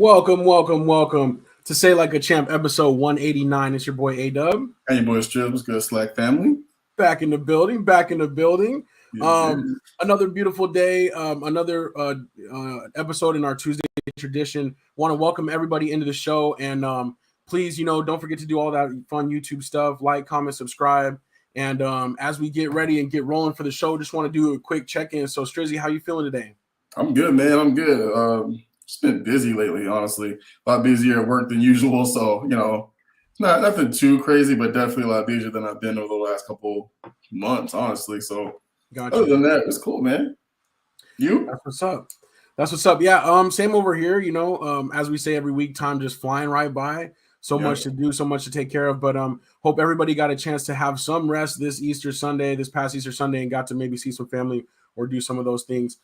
Welcome to Say Like a Champ, episode 189. It's your boy A-Dub. Hey, your boy Strip. What's good, SLAC family? Back in the building. Yeah. Another beautiful day, another episode in our Tuesday tradition. Want to welcome everybody into the show, and please, don't forget to do all that fun YouTube stuff. Like, comment, subscribe, and as we get ready and get rolling for the show, just want to do a quick check-in. So, Strizzy, how you feeling today? I'm good, man. I'm good. Just been busy lately, honestly. A lot busier at work than usual. So, it's nothing too crazy, but definitely a lot busier than I've been over the last couple months, honestly. So, other than that, it's cool, man. You? That's what's up. Yeah. Same over here. As we say every week, time just flying right by. So much to do, so much to take care of. But hope everybody got a chance to have some rest this past Easter Sunday, and got to maybe see some family or do some of those things.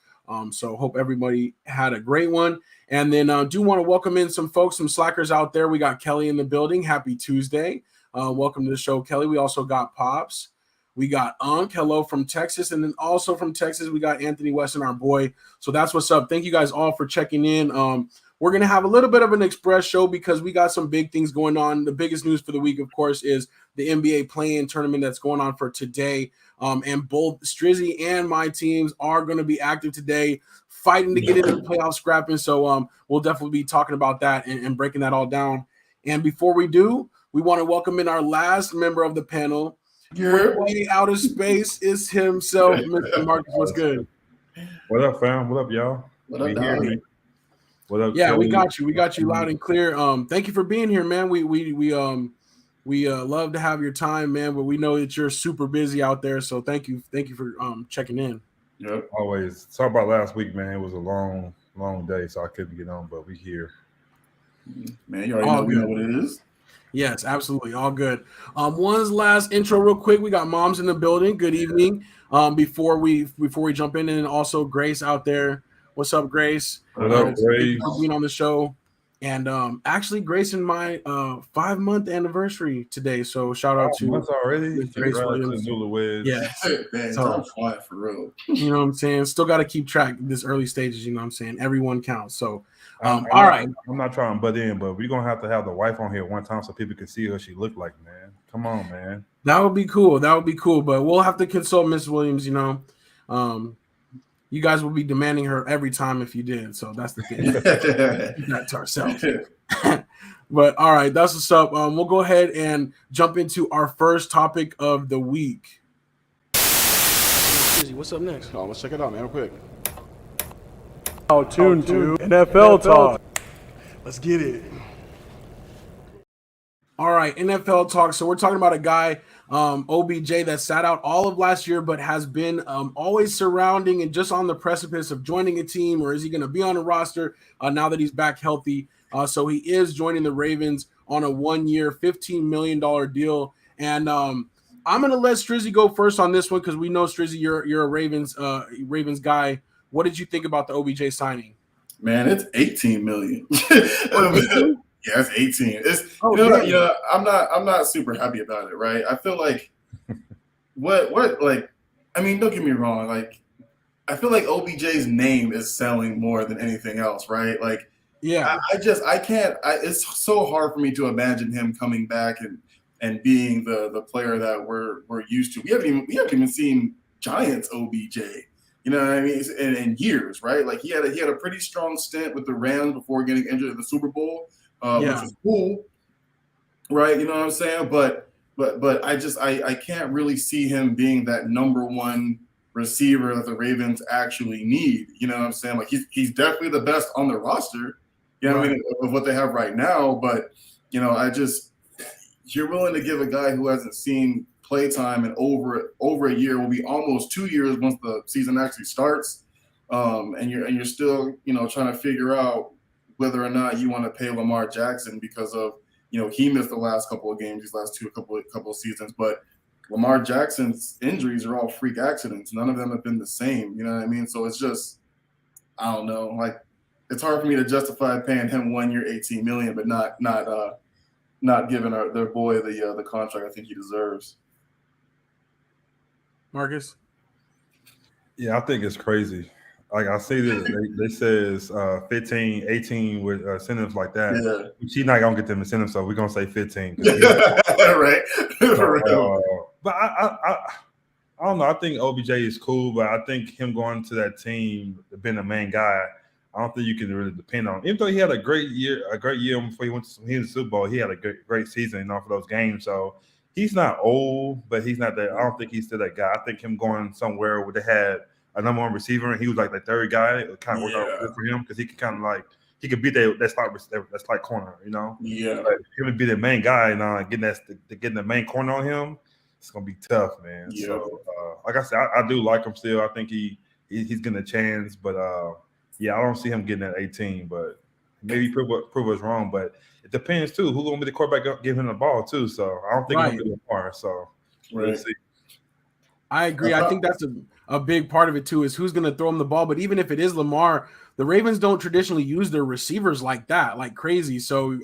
So hope everybody had a great one. And then do want to welcome in some folks, some slackers out there. We got Kelly in the building. Happy Tuesday. Welcome to the show, Kelly. We also got Pops. We got hello from Texas. And then also from Texas, we got Anthony Weston, our boy. So that's what's up. Thank you guys all for checking in. We're going to have a little bit of an express show because we got some big things going on. The biggest news for the week, of course, is the NBA play-in tournament that's going on for today. And both Strizzy and my teams are going to be active today, fighting to get into the playoff scrapping. So we'll definitely be talking about that and breaking that all down. And before we do, we want to welcome in our last member of the panel. Way out of space is himself, Mr. Marcus. What's good? What up, fam? What up, y'all? What up, Dog? What up? Yeah, Kelly? we got you. We got you loud and clear. Thank you for being here, man. We love to have your time, man. But we know that you're super busy out there, so thank you for checking in. Yep, always. Talk about last week, man. It was a long day, so I couldn't get on, but we here. Man, you already know what it is. Yes, absolutely. All good. One last intro real quick. We got moms in the building. Good evening. Before we jump in, and also Grace out there. What's up, Grace? What up, Grace? Thank you for being on the show. And actually, Grace and my 5-month anniversary today. So shout out to months already. Grace Williams. Yes. Man, so, I'm flying for real. You know what I'm saying? Still got to keep track this early stages. You know what I'm saying? Everyone counts. So all right. I'm not trying to butt in, but we're gonna have to have the wife on here one time so people can see what she looked like, man. Come on, man. That would be cool. But we'll have to consult Miss Williams. You guys will be demanding her every time if you did. So that's the thing. That to ourselves. But all right, that's what's up. We'll go ahead and jump into our first topic of the week. What's up next? Oh, let's check it out, man, real quick. Tune to NFL Talk. Let's get it. All right, NFL Talk. So we're talking about a guy, OBJ, that sat out all of last year, but has been always surrounding and just on the precipice of joining a team, or is he going to be on a roster now that he's back healthy? So he is joining the Ravens on a 1-year, $15 million deal. And I'm going to let Strizzy go first on this one because we know, Strizzy, you're a Ravens guy. What did you think about the OBJ signing? Man, it's $18 million. Yeah, it's 18. It's I'm not super happy about it, right? I feel like don't get me wrong, like I feel like OBJ's name is selling more than anything else, right? Like, yeah, I can't. It's so hard for me to imagine him coming back and being the player that we're used to. We haven't even seen Giants OBJ. You know what I mean? In years, right? Like he had a pretty strong stint with the Rams before getting injured in the Super Bowl, which was cool, right? You know what I'm saying? But I can't really see him being that number one receiver that the Ravens actually need. You know what I'm saying? Like he's definitely the best on the roster, you know what I mean, of what they have right now. But you're willing to give a guy who hasn't seen playtime in over a year, will be almost 2 years once the season actually starts, and you're still trying to figure out whether or not you want to pay Lamar Jackson because of he missed the last couple of games, these last couple of seasons, but Lamar Jackson's injuries are all freak accidents. None of them have been the same. You know what I mean? So it's just, I don't know. Like, it's hard for me to justify paying him 1 year, $18 million, but not giving their boy the contract I think he deserves. Marcus? Yeah, I think it's crazy. like I see that they says 15, 18 with incentives like that. Yeah. She's not gonna get them incentives, so we're gonna say 15. Right. But I don't know. I think OBJ is cool, but I think him going to that team, being the main guy, I don't think you can really depend on him. Even though he had a great year before he went to the Super Bowl, he had a great season off of those games. So he's not old, but he's not that. I don't think he's still that guy. I think him going somewhere where they had a number one receiver and he was like the third guy, it kind of worked out good for him because he could kind of like he could be that slot corner, you know. Yeah. But him to be the main guy and getting the main corner on him, it's gonna be tough, man. Yeah. So like I said, I do like him still. I think he's getting a chance, but yeah, I don't see him getting that 18, but maybe prove us wrong. But it depends too. Who's gonna be the quarterback giving him the ball too? So I don't think he'll be Lamar. So we'll see. I agree. I think that's a big part of it too, is who's gonna throw him the ball. But even if it is Lamar, the Ravens don't traditionally use their receivers like that, like crazy. So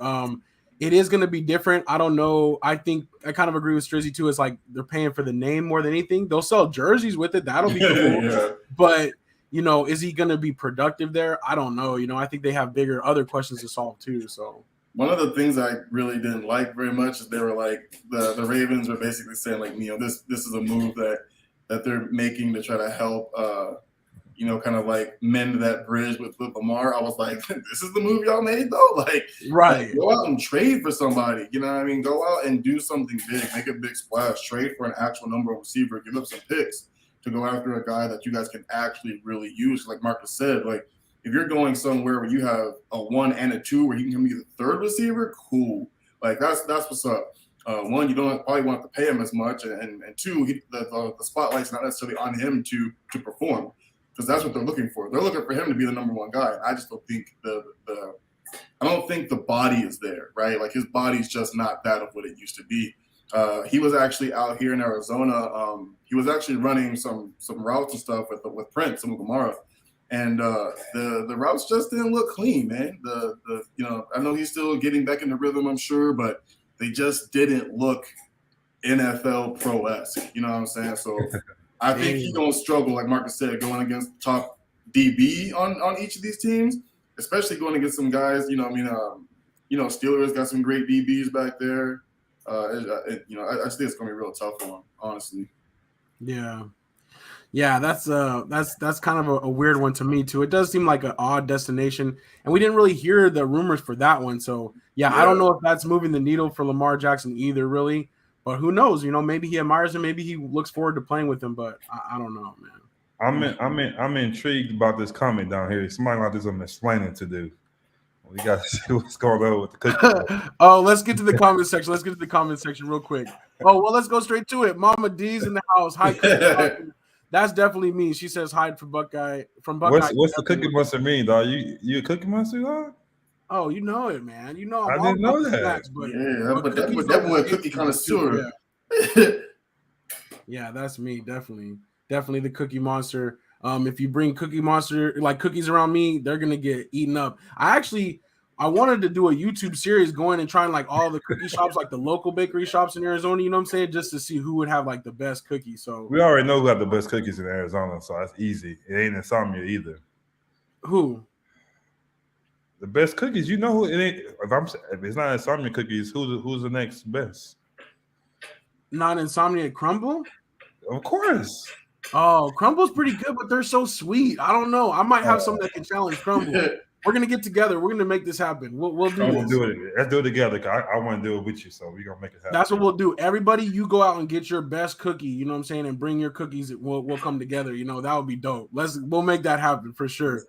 it is going to be different. I don't know. I think I kind of agree with Strizzy too. It's like they're paying for the name more than anything. They'll sell jerseys with it. That'll be cool. Yeah. But, is he going to be productive there? I don't know. I think they have other questions to solve too. So one of the things I really didn't like very much is they were like the Ravens were basically saying like, this is a move that they're making to try to help kind of like mend that bridge with Lamar. I was like, this is the move y'all made though? Like, go out and trade for somebody. You know what I mean? Go out and do something big, make a big splash, trade for an actual number one receiver, give up some picks to go after a guy that you guys can actually really use. Like Marcus said, like if you're going somewhere where you have a 1 and a 2 where he can be the third receiver, cool. Like that's what's up. One, you don't probably want to pay him as much, and two, the spotlight's not necessarily on him to perform. Because that's what they're looking for. They're looking for him to be the number one guy. I just don't think I don't think the body is there, right? Like his body's just not that of what it used to be. He was actually out here in Arizona. He was actually running some routes and stuff with Prince and with Gamara, and the routes just didn't look clean, man. I know he's still getting back into rhythm, I'm sure, but they just didn't look NFL pro-esque. You know what I'm saying? So. I think he's going to struggle, like Marcus said, going against top DB on each of these teams, especially going against some guys. Steelers got some great DBs back there. I just think it's going to be real tough for him, honestly. Yeah, that's kind of a weird one to me too. It does seem like an odd destination, and we didn't really hear the rumors for that one. So yeah, I don't know if that's moving the needle for Lamar Jackson either, really. But who knows? Maybe he admires him. Maybe he looks forward to playing with him. But I don't know, man. I'm intrigued about this comment down here. Somebody like this, I'm explaining to do. We got to see what's going on with the cookie. Oh, let's get to the comment section. Let's get to the comment section real quick. Oh, well, let's go straight to it. Mama D's in the house. Hi, Cookie. That's definitely me. She says hi for Buckeye. From Buckeye. What's the Cookie Monster mean, dog? You a Cookie Monster, dog? Oh, you know it, man. I didn't know that. Snacks, but that boy a cookie connoisseur. Yeah, that's me. Definitely the Cookie Monster. If you bring Cookie Monster like cookies around me, they're gonna get eaten up. I wanted to do a YouTube series going and trying like all the cookie shops, like the local bakery shops in Arizona. You know what I'm saying? Just to see who would have like the best cookies. So we already know who have the best cookies in Arizona, so that's easy. It ain't Insomnia either. Who? The best cookies, it ain't. If it's not Insomnia cookies, who's the next best? Not Insomnia Crumble? Of course. Oh, Crumble's pretty good, but they're so sweet. I don't know. I might have some that can challenge Crumble. We're gonna get together. We're gonna make this happen. We'll do this. Let's do it together. I want to do it with you, so we're gonna make it happen. That's what we'll do. Everybody, you go out and get your best cookie. You know what I'm saying, and bring your cookies. We'll come together. That would be dope. We'll make that happen for sure.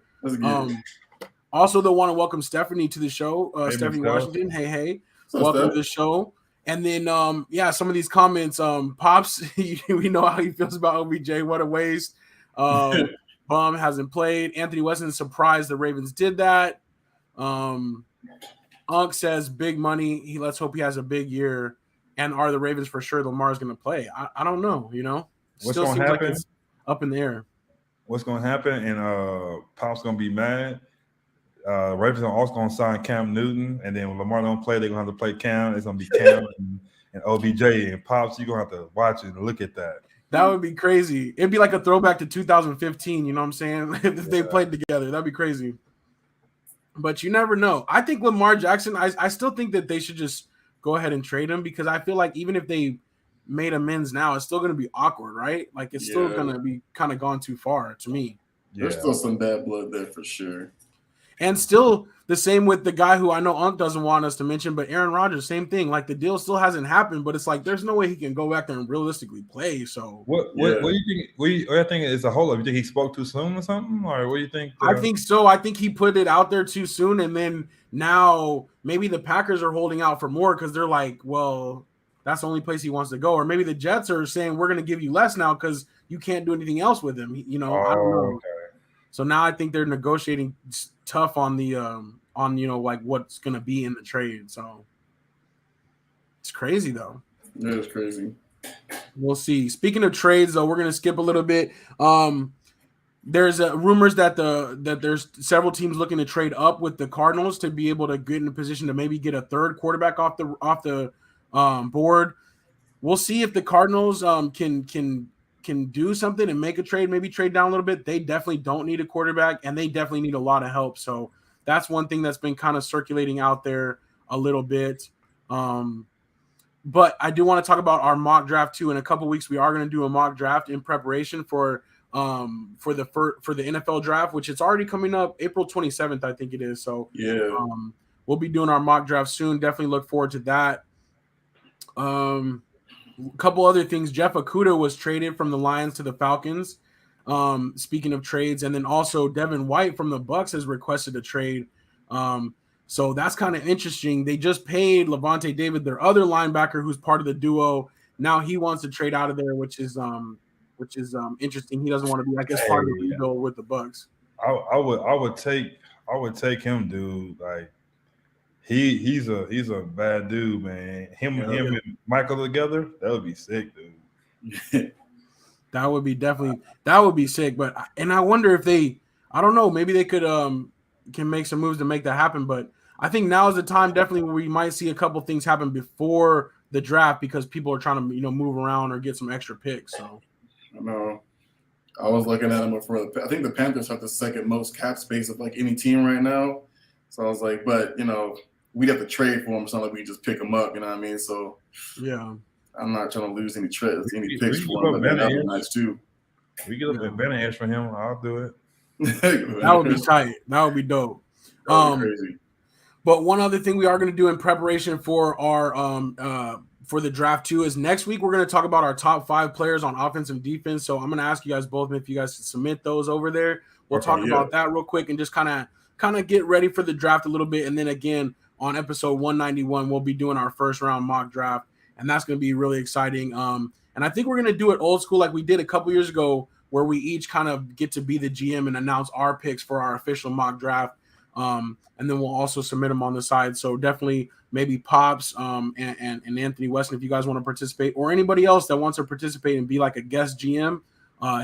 Also, they'll want to welcome Stephanie to the show. Stephanie Washington. Hey. Welcome to the show. And then, some of these comments, Pops, we know how he feels about OBJ. What a waste. Bum hasn't played. Anthony Weston surprised the Ravens did that. Unk says big money. Let's hope he has a big year. And are the Ravens for sure Lamar's going to play? I don't know, What's going to happen? Like it's up in the air. What's going to happen? And Pop's going to be mad. Ravens are also going to sign Cam Newton, and then when Lamar don't play, they're going to have to play Cam. It's going to be Cam and OBJ and Pops. You're going to have to watch it and look at that. That would be crazy. It'd be like a throwback to 2015. You know what I'm saying? If they played together, that'd be crazy. But you never know. I think Lamar Jackson. I still think that they should just go ahead and trade him because I feel like even if they made amends now, it's still going to be awkward, right? Like it's still going to be kind of gone too far to me. There's still some bad blood there for sure. And still the same with the guy who I know Unc doesn't want us to mention, but Aaron Rodgers, same thing. Like the deal still hasn't happened, but it's like there's no way he can go back there and realistically play. So what do you think? What do you think is a hold up? You think he spoke too soon or something, or what do you think? I think so. I think he put it out there too soon, and then now maybe the Packers are holding out for more because they're like, well, that's the only place he wants to go, or maybe the Jets are saying we're going to give you less now because you can't do anything else with him. You know, I don't know. Okay. So now I think they're negotiating tough on the like what's going to be in the trade. So it's crazy though. It is crazy. We'll see. Speaking of trades, though, we're going to skip a little bit. There's rumors that there's several teams looking to trade up with the Cardinals to be able to get in a position to maybe get a third quarterback off the board. We'll see if the Cardinals can do something and make a trade, maybe trade down a little bit. They definitely don't need a quarterback, and they definitely need a lot of help. So that's one thing that's been kind of circulating out there a little bit. But I do want to talk about our mock draft too. In a couple weeks, we are going to do a mock draft in preparation for the NFL draft, which it's already coming up April 27th, I think it is. So we'll be doing our mock draft soon. Definitely look forward to that. A couple other things. Jeff Okudah was traded from the Lions to the Falcons. Speaking of trades, and then also Devin White from the Bucs has requested a trade. So that's kind of interesting. They just paid Levante David, their other linebacker, who's part of the duo. Now he wants to trade out of there, which is interesting. He doesn't want to be, I guess, part of the rebuild with the Bucs. I would take him, dude. Like he's a bad dude, man. Him and Michael together, that would be sick, dude. That would be sick. But I wonder if I don't know, maybe they could can make some moves to make that happen. But I think now is the time definitely where we might see a couple things happen before the draft because people are trying to move around or get some extra picks. So I know. I was looking at them before. I think the Panthers have the second most cap space of like any team right now. So I was like, but we'd have to trade for them. It's not like we just pick them up. You know what I mean? So yeah, I'm not trying to lose any picks for them. But that would be nice too. We get up a Van for him. I'll do it. That would be tight. That would be dope. Crazy. But one other thing we are going to do in preparation for our for the draft too is next week we're going to talk about our top 5 players on offense and defense. So I'm going to ask you guys both if you guys can submit those over there. We'll talk about that real quick and just kind of get ready for the draft a little bit. And then again on episode 191 we'll be doing our first round mock draft, and that's going to be really exciting. And I think we're going to do it old school like we did a couple years ago, where we each kind of get to be the GM and announce our picks for our official mock draft. And then we'll also submit them on the side. So definitely maybe Pops and Anthony Weston, if you guys want to participate, or anybody else that wants to participate and be like a guest GM,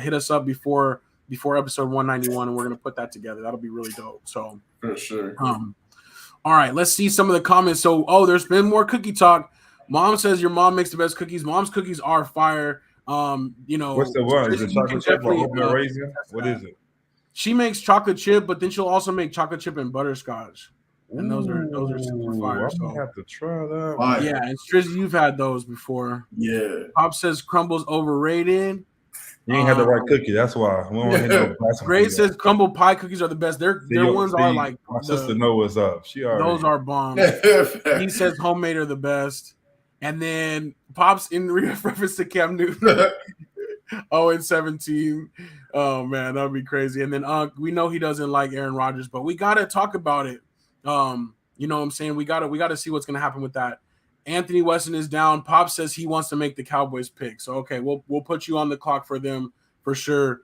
hit us up before episode 191, and we're going to put that together. That'll be really dope. So for sure. All right, let's see some of the comments. So, there's been more cookie talk. Mom says your mom makes the best cookies. Mom's cookies are fire. What's the one? Is it chocolate chip or oatmeal raisin? What is it? She makes chocolate chip, but then she'll also make chocolate chip and butterscotch. And those are super fire. I'm gonna have to try that. Yeah, and Strizzy, you've had those before. Yeah. Pop says crumbles overrated. You ain't had the right cookie. That's why. We don't no Gray says crumble pie cookies are the best. Their ones are like my sister know what's up. Those are bomb. He says homemade are the best. And then Pops in reference to Cam Newton. 0-17. Oh man, that would be crazy. And then we know he doesn't like Aaron Rodgers, but we gotta talk about it. You know what I'm saying? We gotta see what's gonna happen with that. Anthony Weston is down. Pop says he wants to make the Cowboys pick. So okay, we'll put you on the clock for them for sure.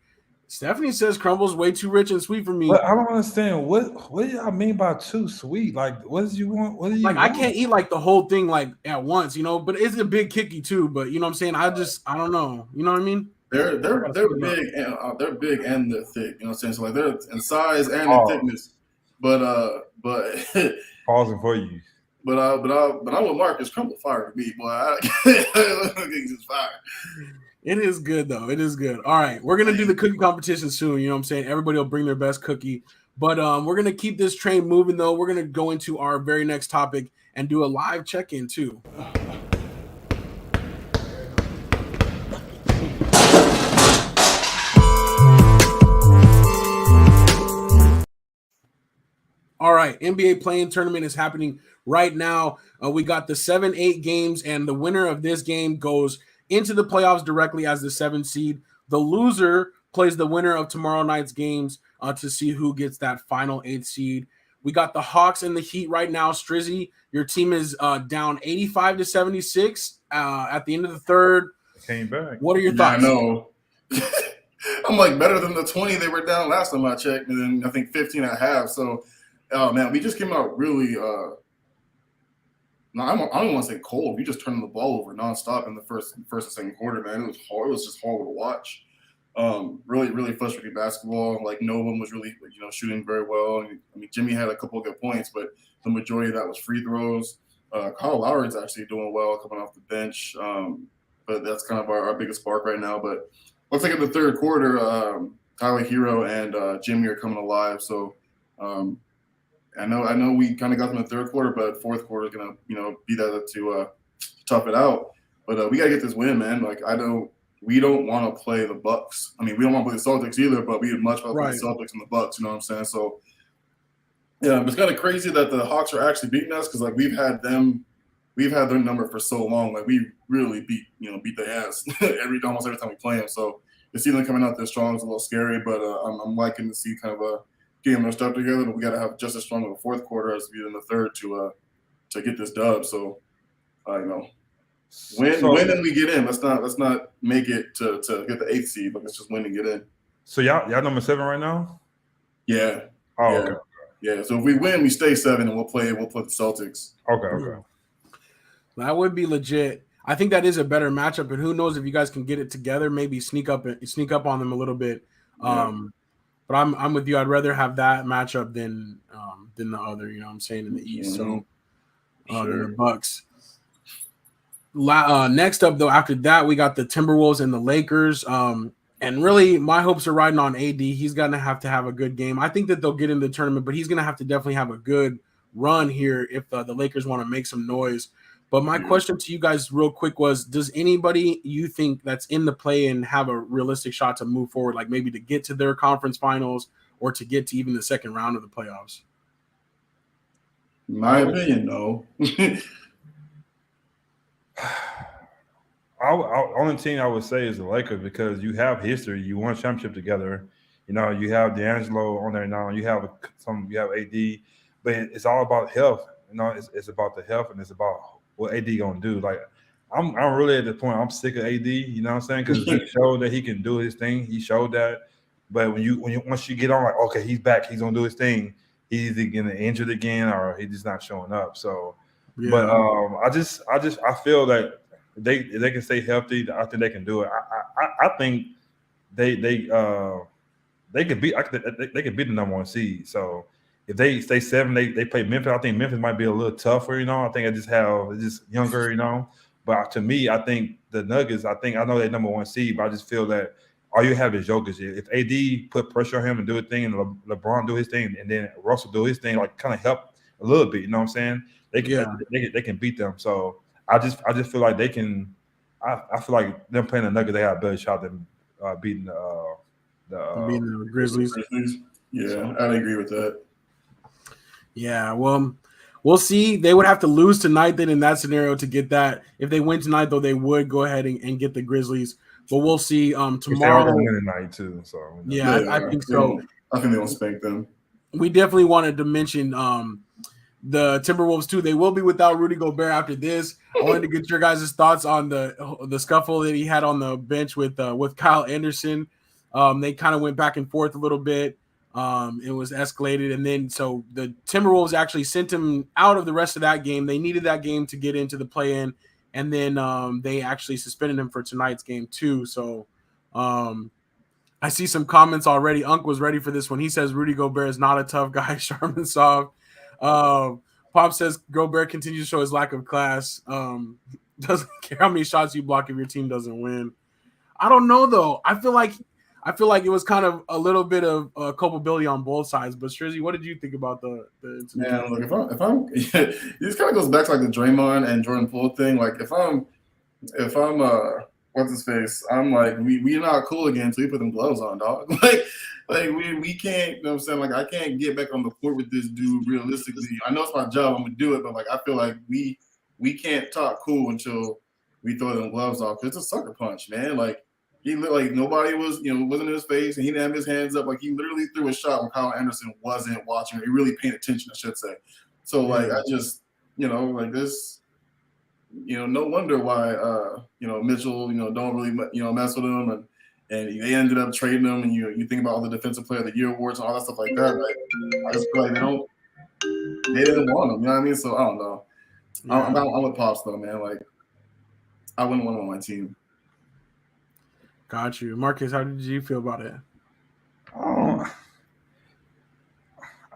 Stephanie says Crumble's way too rich and sweet for me. But I don't understand what do y'all mean by too sweet? Like, what do you want? What do you like? want? I can't eat like the whole thing like at once, but it's a big kicky too. But you know what I'm saying? I don't know. You know what I mean? They're big and they're big and they're thick. You know what I'm saying? So like they're in size and in thickness. But pausing for you. But I'm with Marcus. Crumble fire to me, boy. He's just fire. It is good, though. It is good. All right. We're going to do the cookie competition soon. You know what I'm saying? Everybody will bring their best cookie. But we're going to keep this train moving, though. We're going to go into our very next topic and do a live check-in, too. All right, NBA play-in tournament is happening right now. We got the 7-8 games, and the winner of this game goes into the playoffs directly as the 7th seed. The loser plays the winner of tomorrow night's games to see who gets that final 8th seed. We got the Hawks and the Heat right now. Strizzy, your team is down 85-76 at the end of the third. Came back. What are your thoughts? I know. I'm like better than the 20 they were down last time I checked, and then I think 15 at half. So, oh man, we just came out really. I don't want to say cold. We just turned the ball over nonstop in the first and second quarter, man. It was hard. It was just horrible to watch. Really, really frustrating basketball. Like no one was really, shooting very well. I mean, Jimmy had a couple of good points, but the majority of that was free throws. Kyle Lowry's actually doing well coming off the bench, but that's kind of our biggest spark right now. But looks like in the third quarter, Tyler Hero and Jimmy are coming alive. So I know we kind of got them in the third quarter, but fourth quarter is gonna be there to tough it out. But we gotta get this win, man. Like we don't want to play the Bucks. I mean, we don't want to play the Celtics either, but we would much rather play the Celtics and the Bucks. You know what I'm saying? So yeah, it's kind of crazy that the Hawks are actually beating us because like we've had their number for so long. Like we really beat their ass almost every time we play them. So to see them coming out this strong is a little scary, but I'm liking to see kind of getting their stuff together. But we got to have just as strong of a fourth quarter as we did in the third to get this dub. So win and we get in. Let's not make it to get the 8th seed, but let's just win and get in. So y'all number 7 right now? Yeah. Oh, yeah. Okay. Yeah. So if we win, we stay 7, and we'll play the Celtics. Okay. That would be legit. I think that is a better matchup, and who knows if you guys can get it together, maybe sneak up on them a little bit. But I'm with you. I'd rather have that matchup than the other. You know what I'm saying, in the East. So than the Bucks. Next up, though, after that, we got the Timberwolves and the Lakers. And really, my hopes are riding on AD. He's going to have a good game. I think that they'll get in the tournament, but he's going to have to definitely have a good run here if the Lakers want to make some noise. But my question to you guys real quick was, does anybody you think that's in the play and have a realistic shot to move forward, like maybe to get to their conference finals or to get to even the second round of the playoffs? My opinion, no. Only team I would say is the Lakers because you have history. You won a championship together. You have D'Angelo on there now. You have AD, but it's all about health. It's about the health and it's about what AD gonna do. Like I'm really at the point I'm sick of AD. You know what I'm saying? Because he showed that he can do his thing. He showed that. But once you get on, like okay, he's back. He's gonna do his thing. He's either getting injured again or he's just not showing up. So, yeah. But I feel that they can stay healthy. I think they can do it. I think they could beat the number 1 seed. So if they stay 7, they play Memphis. I think Memphis might be a little tougher. I think they're just younger. But to me, I think the Nuggets. I know they're number 1 seed, but I just feel that all you have is Jokic. If AD put pressure on him and do his thing, and LeBron do his thing, and then Russell do his thing, like kind of help a little bit. You know what I'm saying? They can beat them. So I just feel like they can. I feel like them playing the Nuggets, they have a better shot than beating the Grizzlies. Yeah, I agree with that. Yeah, well, we'll see. They would have to lose tonight then in that scenario to get that. If they win tonight, though, they would go ahead and get the Grizzlies. But we'll see tomorrow. They're win tonight too. So yeah, I think so. I think they will spank them. We definitely wanted to mention the Timberwolves too. They will be without Rudy Gobert after this. I wanted to get your guys' thoughts on the scuffle that he had on the bench with Kyle Anderson. They kind of went back and forth a little bit. It was escalated, and then so the Timberwolves actually sent him out of the rest of that game. They needed that game to get into the play-in, and then they actually suspended him for tonight's game too. So I see some comments already. Unc was ready for this one. He says Rudy Gobert is not a tough guy. Sharman soft. Pop says Gobert continues to show his lack of class. Doesn't care how many shots you block if your team doesn't win. I don't know though. I feel like it was kind of a little bit of culpability on both sides. But Strizzy, what did you think about the incident? Man, look, if I'm this kind of goes back to like the Draymond and Jordan Poole thing. Like if I'm what's his face, I'm like we're not cool again until we put them gloves on, dog. like we can't, you know what I'm saying? Like I can't get back on the court with this dude realistically. I know it's my job, I'm gonna do it, but like I feel like we can't talk cool until we throw them gloves off. It's a sucker punch, man. Like he looked like nobody was, wasn't in his face, and he didn't have his hands up. Like he literally threw a shot when Kyle Anderson wasn't watching. He really paid attention, I should say. So like I just, like this, no wonder why Mitchell, don't really mess with him, and they ended up trading him. And you think about all the Defensive Player of the Year awards and all that stuff like that. Like I just feel like they didn't want him. You know what I mean? So I don't know. Yeah. I'm with Pops though, man. Like I wouldn't want him on my team. Got you, Marcus. How did you feel about it? I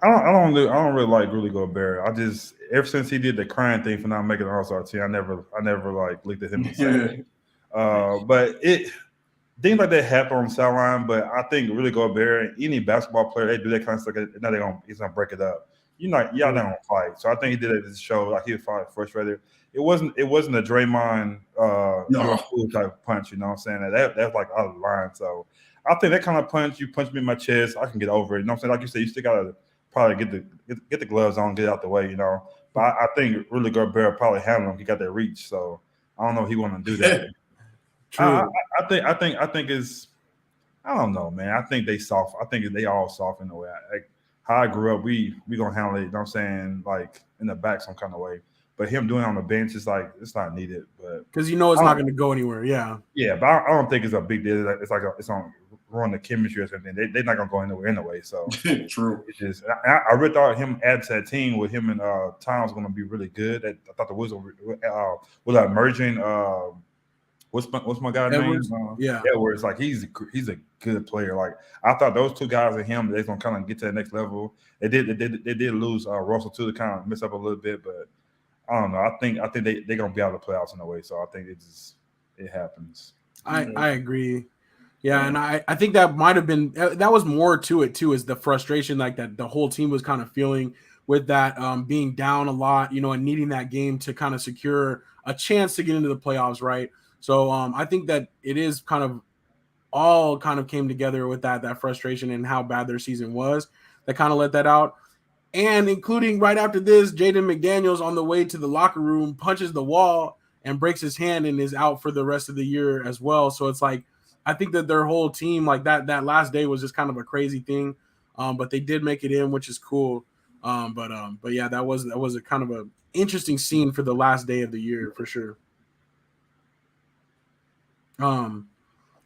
don't really like Rudy Gobert. I just ever since he did the crying thing for not making an All-Star team, I never like looked at him the same. But things like that happen on the sideline. But I think Rudy Gobert, any basketball player, they do that kind of stuff. Now he's gonna break it up. Y'all not gonna fight. So I think he did it to show like he was frustrated. It wasn't a Draymond type punch, you know what I'm saying? That's like out of the line. So I think that kind of punch, you punch me in my chest, I can get over it. You know what I'm saying? Like you said, you still gotta probably get the gloves on, get out the way, But I think Rudy Gobert probably handled him. He got that reach. So I don't know if he want to do that. True. I think it's I don't know, man. I think they soft. I think they all soft in a way. How I grew up, we gonna handle it, you know what I'm saying, like in the back some kind of way. But him doing it on the bench is like it's not needed. But because it's not going to go anywhere. Yeah. Yeah, but I don't think it's a big deal. It's like it's on ruin the chemistry or something. They're not gonna go anywhere anyway. So true. It's just I really thought him adding to that team with him and Tom was gonna be really good. I thought the Wizards was merging. What's my guy's name? Edwards. Like he's a good player. Like I thought those two guys and him, they're gonna kind of get to the next level. They did lose Russell too to kind of mess up a little bit, but I don't know. I think they're gonna be out of the playoffs in a way. So I think it happens. I agree. Yeah, and I think that might have been that was more to it too, is the frustration like that the whole team was kind of feeling with that being down a lot, and needing that game to kind of secure a chance to get into the playoffs, right? So I think that it is kind of all kind of came together with that frustration and how bad their season was that kind of let that out. And including right after this, Jaden McDaniels on the way to the locker room punches the wall and breaks his hand and is out for the rest of the year as well. So it's like I think that their whole team, like that last day was just kind of a crazy thing. But they did make it in, which is cool. But yeah, that was a kind of a interesting scene for the last day of the year for sure.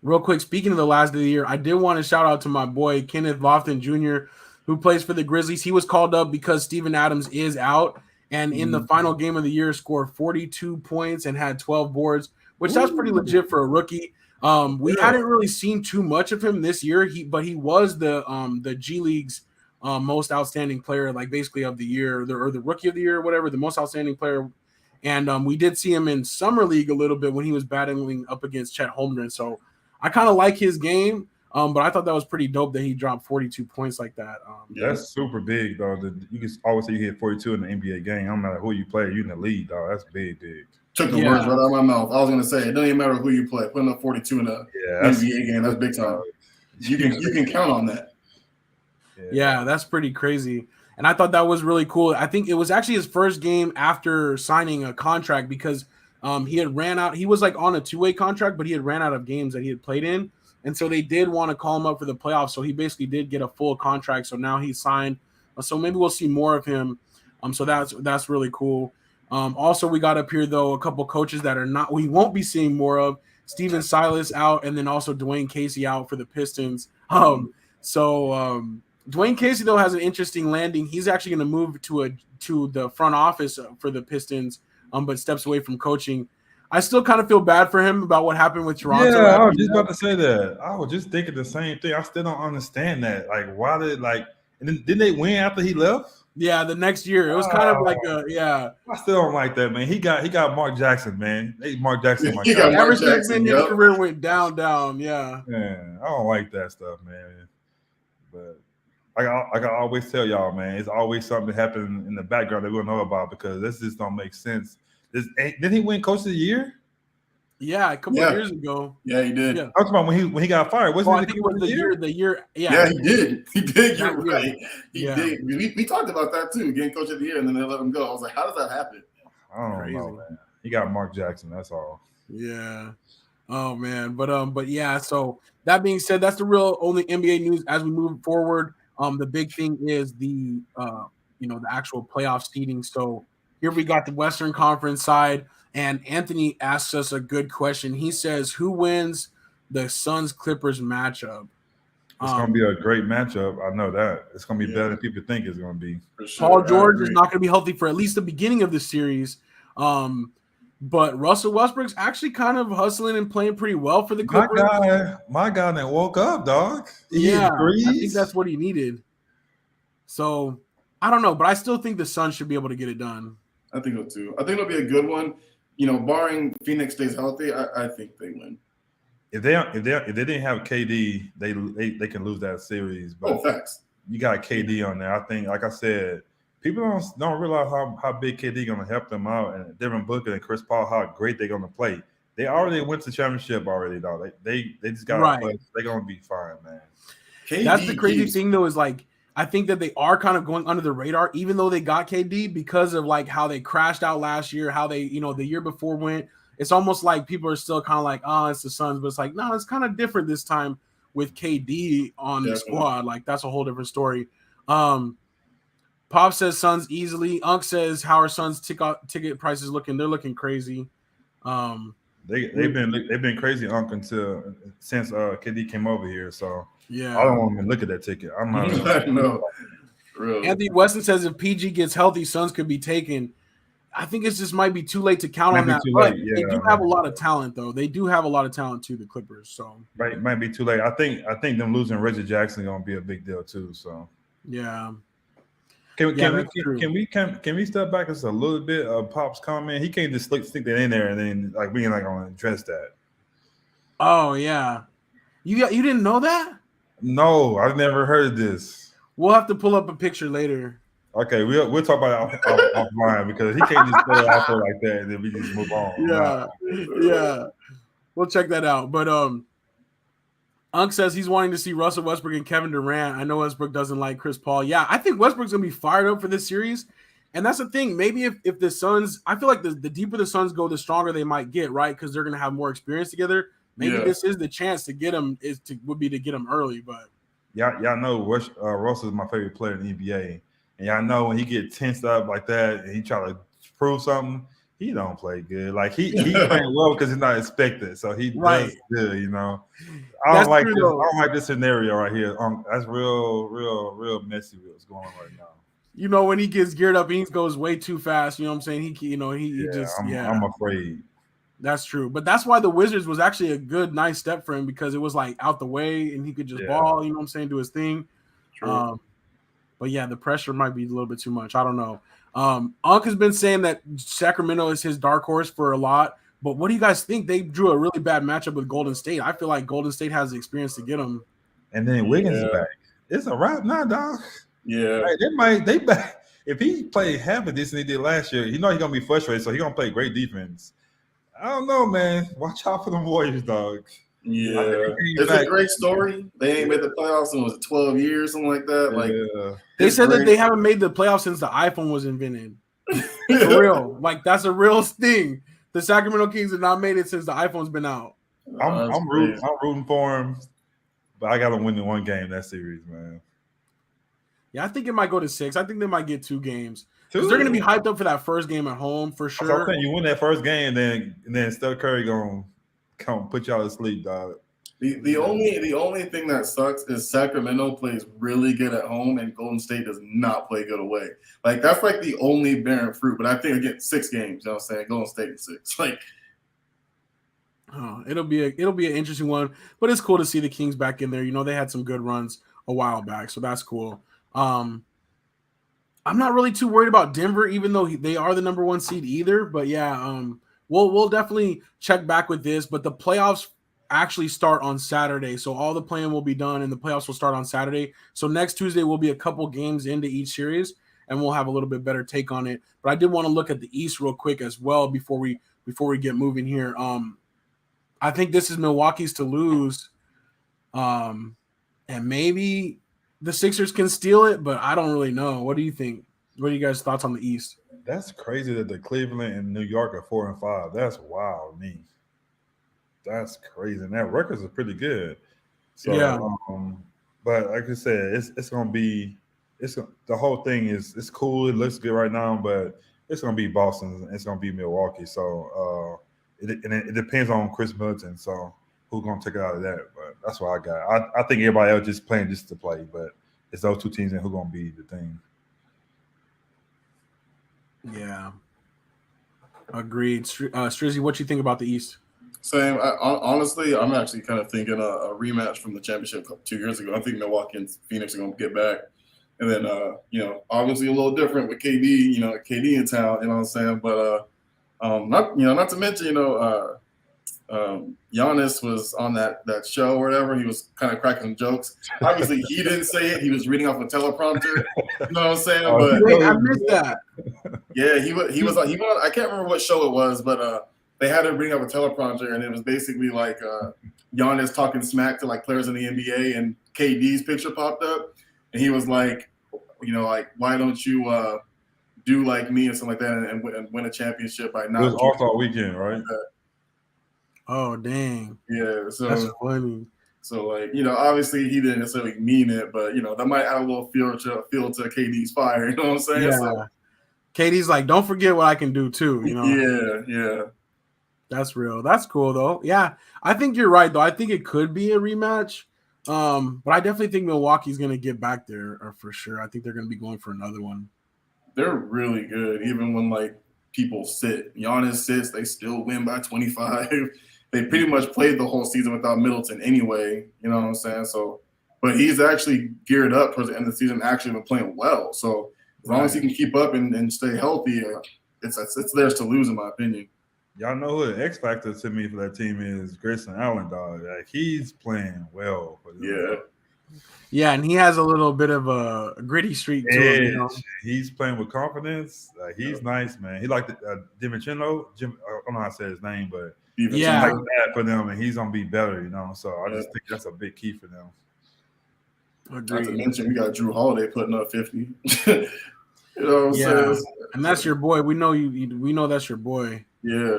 Real quick, speaking of the last day of the year, I did want to shout out to my boy Kenneth Lofton Jr., who plays for the Grizzlies. He was called up because Steven Adams is out, and in the final game of the year scored 42 points and had 12 boards, which that's pretty legit for a rookie. We hadn't really seen too much of him this year, but he was the G League's most outstanding player, like basically of the year, or the rookie of the year, or whatever, the most outstanding player. And we did see him in Summer League a little bit when he was battling up against Chet Holmgren. So I kind of like his game, but I thought that was pretty dope that he dropped 42 points like that. That's super big, though. You can always say you hit 42 in the NBA game. No matter who you play, you're in the league, dog. That's big. Took the words right out of my mouth. I was going to say, it doesn't even matter who you play. Putting up 42 in the NBA game, that's big time. You can count on that. Yeah, that's pretty crazy. And I thought that was really cool. I think it was actually his first game after signing a contract because he had ran out. He was like on a two-way contract, but he had ran out of games that he had played in. And so they did want to call him up for the playoffs. So he basically did get a full contract. So now he's signed. So maybe we'll see more of him. So that's really cool. Also, we got up here, though, a couple coaches that we won't be seeing more of. Steven Silas out, and then also Dwayne Casey out for the Pistons. Dwayne Casey, though, has an interesting landing. He's actually going to move to the front office for the Pistons, but steps away from coaching. I still kind of feel bad for him about what happened with Toronto. Yeah, I was just about to say that. I was just thinking the same thing. I still don't understand that. Like, why did And then didn't they win after he left? Yeah, the next year. It was kind of like I still don't like that, man. He got Mark Jackson, man. Mark Jackson, he got Mark Jackson. His career went down. Yeah. Man, I don't like that stuff, man. But like I always tell y'all, man, it's always something that happened in the background that we don't know about because this just don't make sense. Didn't he win Coach of the Year? Yeah, a couple of years ago. Yeah, he did. Yeah. I'm talking about when he got fired. Wasn't I think it was the year. Yeah, he did. He did. You're right. He yeah. did. We talked about that too, getting Coach of the Year, and then they let him go. I was like, how does that happen? I don't know, man. He got Mark Jackson. That's all. Yeah. Oh man, but yeah. So that being said, that's the real only NBA news as we move forward. The big thing is the the actual playoff seeding. So here we got the Western Conference side, and Anthony asks us a good question. He says, "Who wins the Suns Clippers matchup?" It's going to be a great matchup. I know that. It's going to be better than people think it's going to be. For sure. Paul George is not going to be healthy for at least the beginning of the series. But Russell Westbrook's actually kind of hustling and playing pretty well for the Clippers. My guy that woke up, dog. I think that's what he needed. So, I don't know, but I still think the Suns should be able to get it done. I think so too. I think it'll be a good one. Barring Phoenix stays healthy, I think they win. If they didn't have KD, they can lose that series. But facts. You got KD on there. I think, like I said, people don't realize how big KD going to help them out, and Devin Booker and Chris Paul, how great they're going to play. They already went to championship already, though. They just got to play. They're going to be fine, man. That's the crazy thing, though, is like I think that they are kind of going under the radar, even though they got KD because of like how they crashed out last year, how they the year before went. It's almost like people are still kind of like, oh, it's the Suns, but it's like, no, it's kind of different this time with KD on the squad. Like that's a whole different story. Pop says Suns easily. Unc says how are Suns ticket prices looking? They're looking crazy. They've been crazy, Unc, since KD came over here. So yeah, I don't want to look at that ticket. I'm not. No. Really. Anthony Weston says if PG gets healthy, Suns could be taken. I think it just might be too late to count on that. But they do have a lot of talent, though. They do have a lot of talent too, the Clippers. So might be too late. I think them losing Reggie Jackson is gonna be a big deal too. So yeah. Can we step back just a little bit of Pop's comment? He can't just stick that in there and then like we ain't like gonna address that. Oh yeah, you didn't know that? No, I've never heard of this. We'll have to pull up a picture later. Okay, we'll talk about it offline because he can't just throw it out there like that and then we just move on. Yeah, we'll check that out. But Unc says he's wanting to see Russell Westbrook and Kevin Durant. I know Westbrook doesn't like Chris Paul. Yeah, I think Westbrook's gonna be fired up for this series, and that's the thing. Maybe if the Suns, I feel like the deeper the Suns go, the stronger they might get, right? Because they're gonna have more experience together. Maybe this is the chance to get him. Would be to get him early, but y'all know Russell is my favorite player in the NBA. And y'all know when he get tensed up like that and he try to prove something, he don't play good. Like he playing well because he's not expected, so he does good. I don't like this scenario right here. That's real messy. What's going on right now? When he gets geared up, he goes way too fast. You know what I'm saying? I'm afraid. That's true, but that's why the Wizards was actually a good, nice step for him because it was like out the way and he could just ball. You know what I'm saying? Do his thing. True. But yeah, the pressure might be a little bit too much. I don't know. Unc has been saying that Sacramento is his dark horse for a lot. But what do you guys think? They drew a really bad matchup with Golden State. I feel like Golden State has the experience to get them. And then Wiggins is back. It's a wrap now, dog. Yeah. They back. If he played half of this than he did last year, he's gonna be frustrated. So he's gonna play great defense. I don't know, man. Watch out for the Warriors, dog. Yeah, it's a great story. They ain't made the playoffs in 12 years, something like that. They said that they haven't made the playoffs since the iPhone was invented. For real, like that's a real thing. The Sacramento Kings have not made it since the iPhone's been out. I'm rooting for him, but I got to win the one game that series, man. Yeah, I think it might go to 6. I think they might get 2 games because they're going to be hyped up for that first game at home for sure. So I'm saying you win that first game, and then Steph Curry gonna come put y'all to sleep, dog. The only thing that sucks is Sacramento plays really good at home and Golden State does not play good away. Like that's like the only barren fruit. But I think again 6 games. You know what I'm saying? Golden State in 6. Like, it'll be an interesting one. But it's cool to see the Kings back in there. They had some good runs a while back, so that's cool. I'm not really too worried about Denver, even though they are the number 1 seed either. But yeah, we'll definitely check back with this. But the playoffs actually start on Saturday, so all the playing will be done, and the playoffs will start on Saturday. So next Tuesday will be a couple games into each series, and we'll have a little bit better take on it. But I did want to look at the East real quick as well before we get moving here. I think this is Milwaukee's to lose, and maybe the Sixers can steal it, but I don't really know. What do you think? What are you guys' thoughts on the East? That's crazy that the Cleveland and New York are 4 and 5. That's wild to me. That's crazy. And that records are pretty good. So, yeah. But like I said, it's gonna be the whole thing it's cool. It looks good right now, but it's gonna be Boston. It's gonna be Milwaukee. So it depends on Chris Middleton. So who's gonna take it out of that? But that's what I got. I think everybody else just playing just to play, but it's those two teams and who's gonna be the thing. Yeah, agreed. Strizzy, what you think about the East? Same. Honestly, I'm actually kind of thinking a rematch from the championship 2 years ago. I think Milwaukee and Phoenix are going to get back. And then, obviously a little different with KD, KD in town, you know what I'm saying? But not to mention, Giannis was on that show or whatever. He was kind of cracking some jokes. Obviously, he didn't say it. He was reading off a teleprompter. You know what I'm saying? But I missed that. Yeah, he was on. I can't remember what show it was, but they had him reading off a teleprompter, and it was basically like Giannis talking smack to like players in the NBA, and KD's picture popped up, and he was like, why don't you do like me and something like that, and win a championship by not. It was All-Star Weekend, right? Oh dang! Yeah, so that's funny. So obviously he didn't necessarily mean it, but that might add a little feel to KD's fire. You know what I'm saying? Yeah. So, KD's like, don't forget what I can do too. Yeah. That's real. That's cool though. Yeah, I think you're right though. I think it could be a rematch, but I definitely think Milwaukee's going to get back there for sure. I think they're going to be going for another one. They're really good, even when people sit. Giannis sits, they still win by 25. They pretty much played the whole season without Middleton anyway. You know what I'm saying? So, but he's actually geared up towards the end of the season, actually been playing well. So as long as he can keep up and stay healthy, it's theirs to lose, in my opinion. Y'all know who the X factor to me for that team is Grayson Allen, dog. Like he's playing well. Yeah, and he has a little bit of a gritty streak to him. He's playing with confidence. He's nice, man. He like DiMartino. I don't know how to say his name, but yeah, like that for them, and he's gonna be better, So I just think that's a big key for them. Not to mention, we got Drew Holiday putting up 50. You know what I'm saying? And that's your boy. We know you. We know that's your boy. Yeah.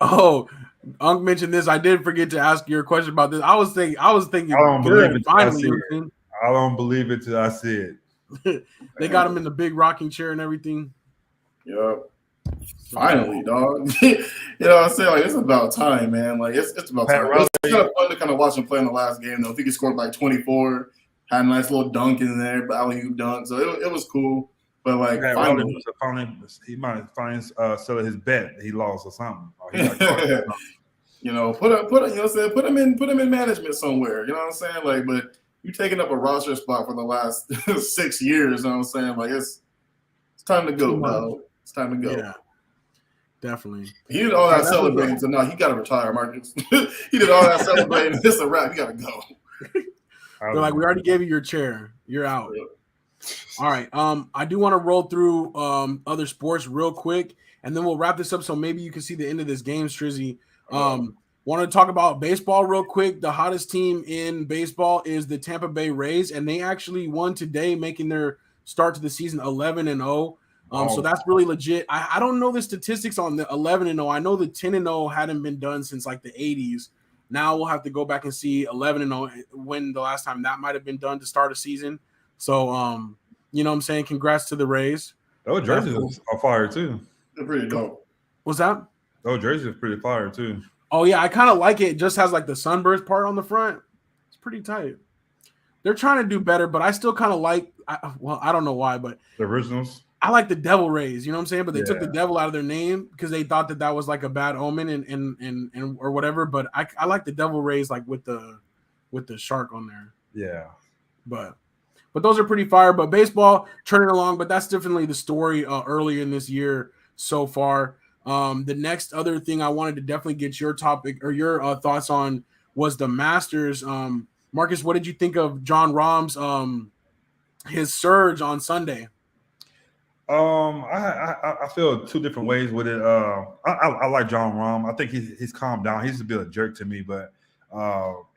Unc mentioned this. I did forget to ask your question about this. I was thinking. I don't believe it. Finally, I don't believe it till I see it. They got him in the big rocking chair and everything. Yep. Finally, dog. You know what I'm saying? It's about time, man. It's about time. It was kind of fun to kind of watch him play in the last game, though. I think he scored 24, had a nice little dunk in there, alley-oop dunk. So it was cool. But finally, he might find sell his bet he lost or something. Put him in management somewhere. You know what I'm saying? But you taking up a roster spot for the last 6 years. You know what I'm saying? It's time to go, dog. It's time to go. Yeah, definitely. He did all that celebrating, so no, he got to retire, Marcus. He did all that celebrating. It's a wrap. You got to go. They're like, we already gave you your chair. You're out. Yeah. All right. I do want to roll through other sports real quick, and then we'll wrap this up. So maybe you can see the end of this game, Strizzy. Want to talk about baseball real quick. The hottest team in baseball is the Tampa Bay Rays, and they actually won today, making their start to the season 11-0. So that's really legit. I don't know the statistics on the 11-0. I know the 10-0 hadn't been done since the 80s. Now we'll have to go back and see 11-0 when the last time that might have been done to start a season. So, you know what I'm saying? Congrats to the Rays. Those jerseys are fire, too. They're pretty dope. What's that? Those jerseys are pretty fire, too. Oh, yeah. I kind of like it. It just has the sunburst part on the front. It's pretty tight. They're trying to do better, but I still kind of like I don't know why, but the originals. I like the Devil Rays, you know what I'm saying? But they took the devil out of their name because they thought that was a bad omen and or whatever. But I like the Devil Rays with the shark on there. Yeah. But But those are pretty fire. But baseball turning along, but that's definitely the story early in this year so far. The next other thing I wanted to definitely get your topic or your thoughts on was the Masters. Marcus, what did you think of John Rahm's his surge on Sunday? I feel two different ways with it. I like John Rahm. I think he's calmed down. He's a bit of a jerk to me, but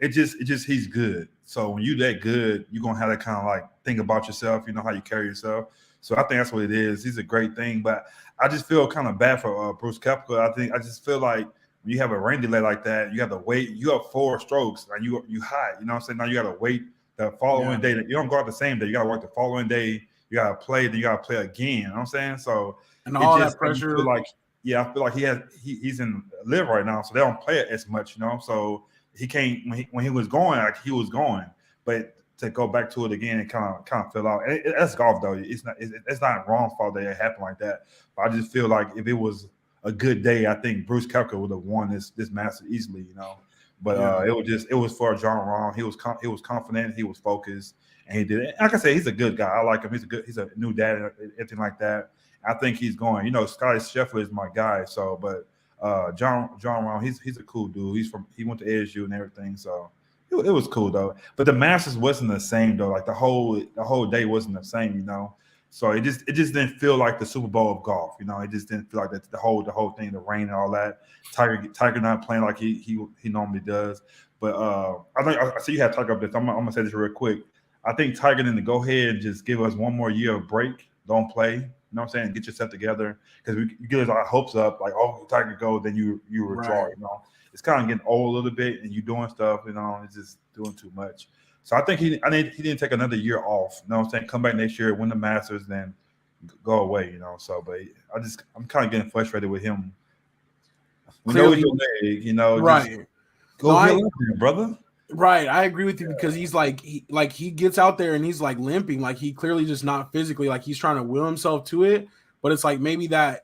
it just he's good. So when you that good, you're gonna have that kind of like think about yourself. You know how you carry yourself. So I think that's what it is. He's a great thing, but I just feel kind of bad for Bruce Koepka. I just feel like when you have a rain delay like that, you have to wait. You have 4 strokes and you high. You know what I'm saying? Now you got to wait the following day. You don't go out the same day. You got to work the following day. You got to play. Then you got to play again. You know what I'm saying? So and all that pressure. I feel like he's in live right now, so they don't play it as much. You know, so he can't when he was going like he was going, but to go back to it again and kind of fill out. And that's golf though. It's not wrong fault that it happened like that. But I just feel like if it was a good day, I think Bruce Koepka would have won this Masters easily, you know. But it was for John Rahm. He was confident, he was focused, and he did it. Like I said, he's a good guy. I like him. He's a new dad and everything like that. I think he's going. You know, Scotty Scheffler is my guy. So, but John Rahm, he's a cool dude. He went to ASU and everything. So it was cool though. But the Masters wasn't the same though. Like the whole day wasn't the same, you know. So it just didn't feel like the Super Bowl of golf, you know. It just didn't feel like that the whole thing, the rain and all that. Tiger not playing like he normally does. But I see you have Tiger up there. So I'm gonna say this real quick. I think Tiger need to go ahead and just give us one more year of break. Don't play. You know what I'm saying? Get yourself together because you get our hopes up. Like, oh, Tiger go, then you withdraw. Right. You know, it's kind of getting old a little bit, and you doing stuff. You know, it's just doing too much. So I think he didn't take another year off. You know what I'm saying? Come back next year, win the Masters, then go away, you know. So, but I'm kind of getting frustrated with him. We know he's your leg, you know. Right. Go get him, brother. Right. I agree with you because he's he gets out there and he's like limping. Like he clearly just not physically, like he's trying to will himself to it. But it's like maybe that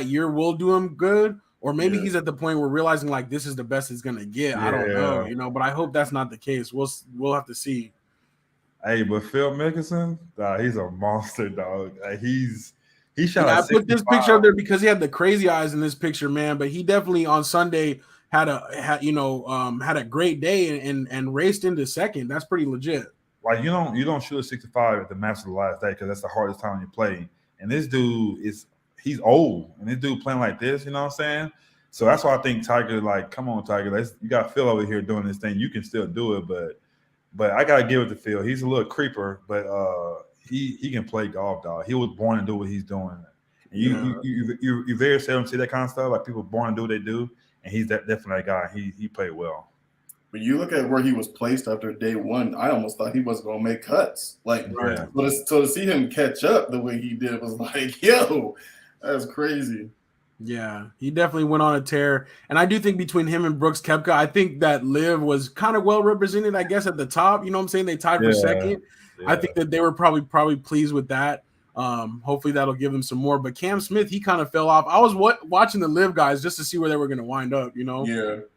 year will do him good. Or maybe he's at the point where realizing like this is the best it's gonna get. I don't know, you know, but I hope that's not the case. We'll have to see. Hey, but Phil Mickelson, he's a monster, dog. He's shot. I put this picture up there because he had the crazy eyes in this picture, man. But he definitely on Sunday had a great day and raced into second. That's pretty legit. Like you don't shoot a 65 at the Masters the last day because that's the hardest time you play. And this dude he's old, and this dude playing like this, you know what I'm saying? So that's why I think Tiger, like, come on, Tiger, you got Phil over here doing this thing. You can still do it, but I gotta give it to Phil. He's a little creeper, but he can play golf, dog. He was born to do what he's doing. And you very seldom see that kind of stuff. Like people born to do what they do, and he's definitely that guy. He played well. When you look at where he was placed after day one, I almost thought he wasn't gonna make cuts. Like, so to see him catch up the way he did was like, yo. That's crazy. Yeah, he definitely went on a tear. And I do think between him and Brooks Koepka, I think that Liv was kind of well represented, I guess, at the top. You know what I'm saying? They tied for second. Yeah. I think that they were probably pleased with that. Hopefully that'll give him some more. But Cam Smith, he kind of fell off. I was watching the Liv guys just to see where they were going to wind up, you know?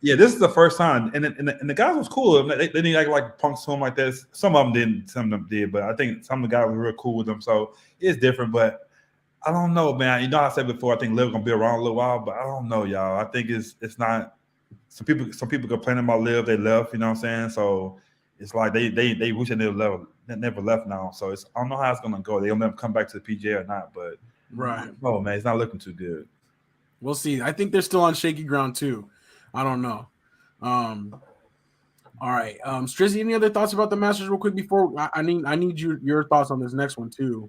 Yeah, this is the first time. And the guys was cool. They didn't act like punks to him like this. Some of them didn't. Some of them did. But I think some of the guys were real cool with them. So it's different. But I don't know, man. You know, I said before, I think Liv gonna be around a little while, but I don't know, y'all. I think it's not. Some people complaining about Liv. They left. You know what I'm saying? So it's like they wish they never left now. So I don't know how it's gonna go. They'll never come back to the PGA or not. But oh man, it's not looking too good. We'll see. I think they're still on shaky ground too. I don't know. All right, Strizzy, any other thoughts about the Masters real quick before I need your thoughts on this next one too.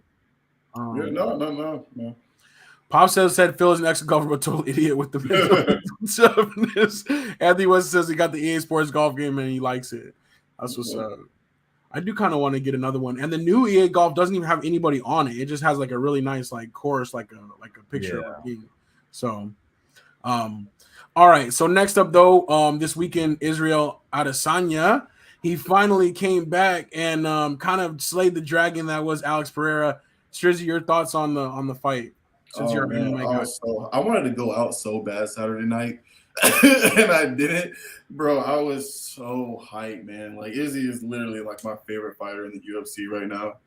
No. Pop said Phil is an excellent golfer, but total idiot with the mental. Anthony West says he got the EA Sports golf game and he likes it. That's what's up. I do kind of want to get another one. And the new EA Golf doesn't even have anybody on it. It just has like a really nice like course, like a picture of a game. So, all right. So next up though, this weekend, Israel Adesanya, he finally came back and kind of slayed the dragon that was Alex Pereira. Strizzy, your thoughts on the fight? Since you're MMA guy. I wanted to go out so bad Saturday night. and I didn't, bro. I was so hyped, man. Like Izzy is literally like my favorite fighter in the UFC right now.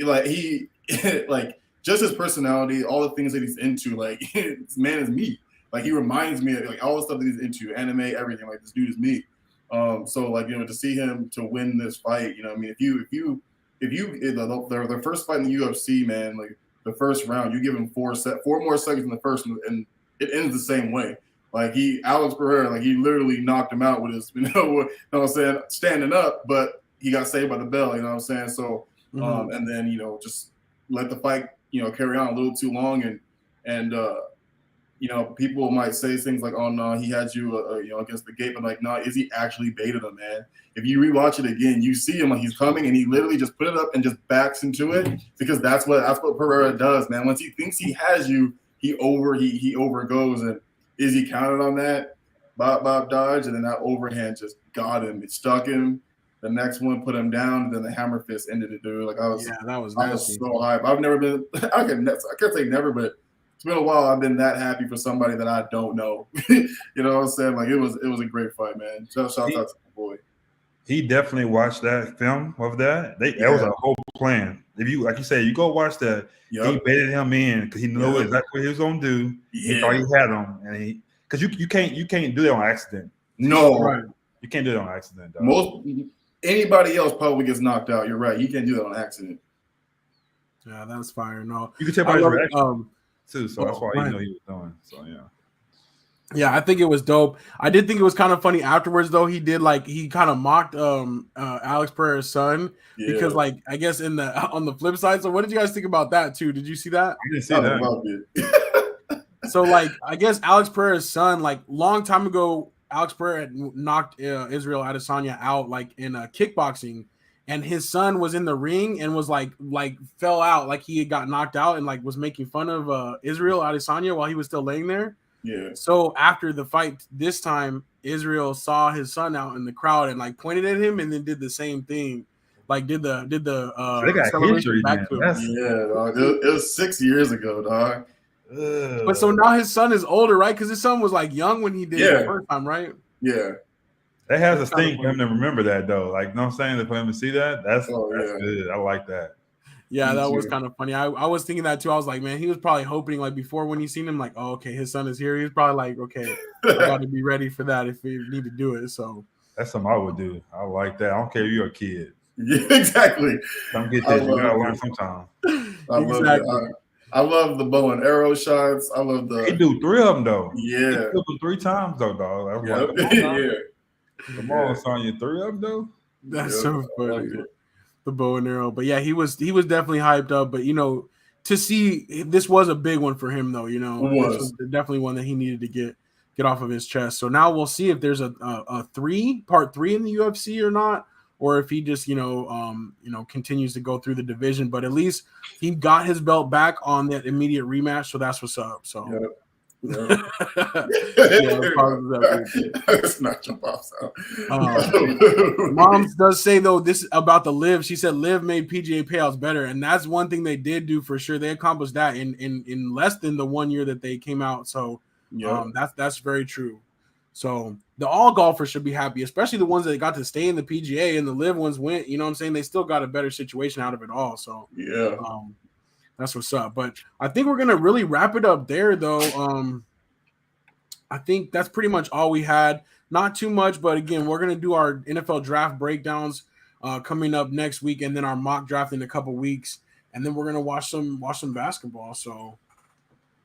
Like he, like just his personality, all the things that he's into. Like this man is me. Like he reminds me of like all the stuff that he's into, anime, everything. Like this dude is me. So like to see him to win this fight, I mean, if the first fight in the UFC, man, like the first round, you give him 4 more seconds in the first, and it ends the same way. Like Alex Pereira, like he literally knocked him out with his, you know what I'm saying, standing up, but he got saved by the bell, you know what I'm saying? So, and then, just let the fight, carry on a little too long. And people might say things like, oh, no, he had you, against the gate, but like, no, Izzy actually baited him, man. If you rewatch it again, you see him like he's coming and he literally just put it up and just backs into it because that's what Pereira does, man. Once he thinks he has you, he overgoes, and Izzy counted on that, Bob dodge, and then that overhand just got him. It stuck him. The next one put him down, and then the hammer fist ended it, dude. Like I was so hype. I've never been. I can't say never, but it's been a while. I've been that happy for somebody that I don't know. You know what I'm saying? Like it was a great fight, man. Shout out to my boy. He definitely watched that film of that. That was a whole plan. If you, like you said, you go watch that. Yep. He baited him in because he knew exactly what he was gonna do. Yeah. He thought he had him, and because you can't do that on accident. No, right. You can't do it on accident. Dog. Anybody else probably gets knocked out. You're right. You can't do that on accident. Yeah, that's fire. No, you can tell by his reaction too. So that's why he knew he was doing. So yeah. Yeah, I think it was dope. I did think it was kind of funny afterwards, though. He kind of mocked Alex Pereira's son because, like, I guess on the flip side. So, what did you guys think about that too? Did you see that? I didn't see that. So, like, I guess Alex Pereira's son, like, long time ago, Alex Pereira knocked Israel Adesanya out, like, in kickboxing, and his son was in the ring and was like fell out, like he had got knocked out, and like was making fun of Israel Adesanya while he was still laying there. Yeah. So after the fight this time, Israel saw his son out in the crowd and like pointed at him and then did the same thing. Like did the they got history, man. Dog. It was 6 years ago, dog. But so now his son is older, right? Because his son was like young when he did it the first time, right? Yeah. That has a sting for him to remember that though. Like, you know what I'm saying? For him to see that, that's good. I like that. Yeah, that was kind of funny. I was thinking that too. I was like, man, he was probably hoping like before when he seen him, like, oh, okay, his son is here. He's probably like, okay, I got to be ready for that if we need to do it. So that's something I would do. I like that. I don't care if you're a kid. Yeah, exactly. Don't get that. You gotta learn sometime. I love the bow and arrow shots. I love the. He do 3 of them though. Yeah, he killed them 3 times though, dog. Come on, Sonya, 3 of them though. That's so funny. The bow and arrow, but yeah, he was definitely hyped up. But to see this was a big one for him, though. This was definitely one that he needed to get off of his chest. So now we'll see if there's a part 3 in the UFC or not, or if he just continues to go through the division. But at least he got his belt back on that immediate rematch, so that's what's up. So. Yeah. It's not jump off sound. Moms does say though this about the Liv. She said Liv made PGA payouts better, and that's one thing they did do for sure. They accomplished that in less than the 1 year that they came out. So that's very true. So the all golfers should be happy, especially the ones that got to stay in the PGA, and the Liv ones went. You know what I'm saying? They still got a better situation out of it all. So yeah. That's what's up. But I think we're going to really wrap it up there, though. I think that's pretty much all we had. Not too much, but again, we're going to do our NFL draft breakdowns coming up next week, and then our mock draft in a couple weeks, and then we're going to watch some basketball. So,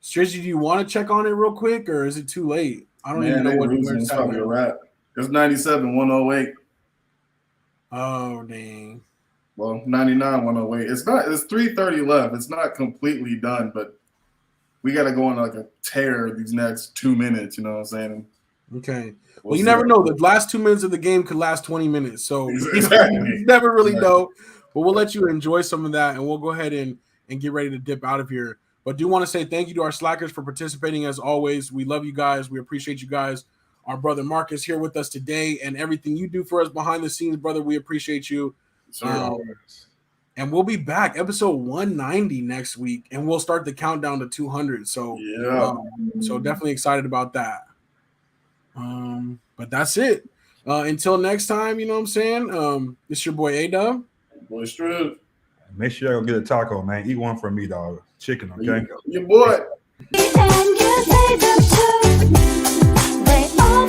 Strizzy, do you want to check on it real quick, or is it too late? I don't even know what it's probably a wrap. It's 97-108. Oh, dang. Well, 99-108. It's 3:30 left. It's not completely done, but we got to go on like a tear these next 2 minutes. You know what I'm saying? Okay. Well, you never know. The last 2 minutes of the game could last 20 minutes, so exactly. You never really know. But we'll let you enjoy some of that, and we'll go ahead and get ready to dip out of here. But do want to say thank you to our slackers for participating as always. We love you guys. We appreciate you guys. Our brother Mark is here with us today, and everything you do for us behind the scenes, brother, we appreciate you. And we'll be back episode 190 next week, and we'll start the countdown to 200. So so definitely excited about that. But that's it. Until next time, you know what I'm saying? It's your boy A-Dub. Boy Strip. Make sure y'all go get a taco, man. Eat one for me, dog. Chicken, okay? Your boy.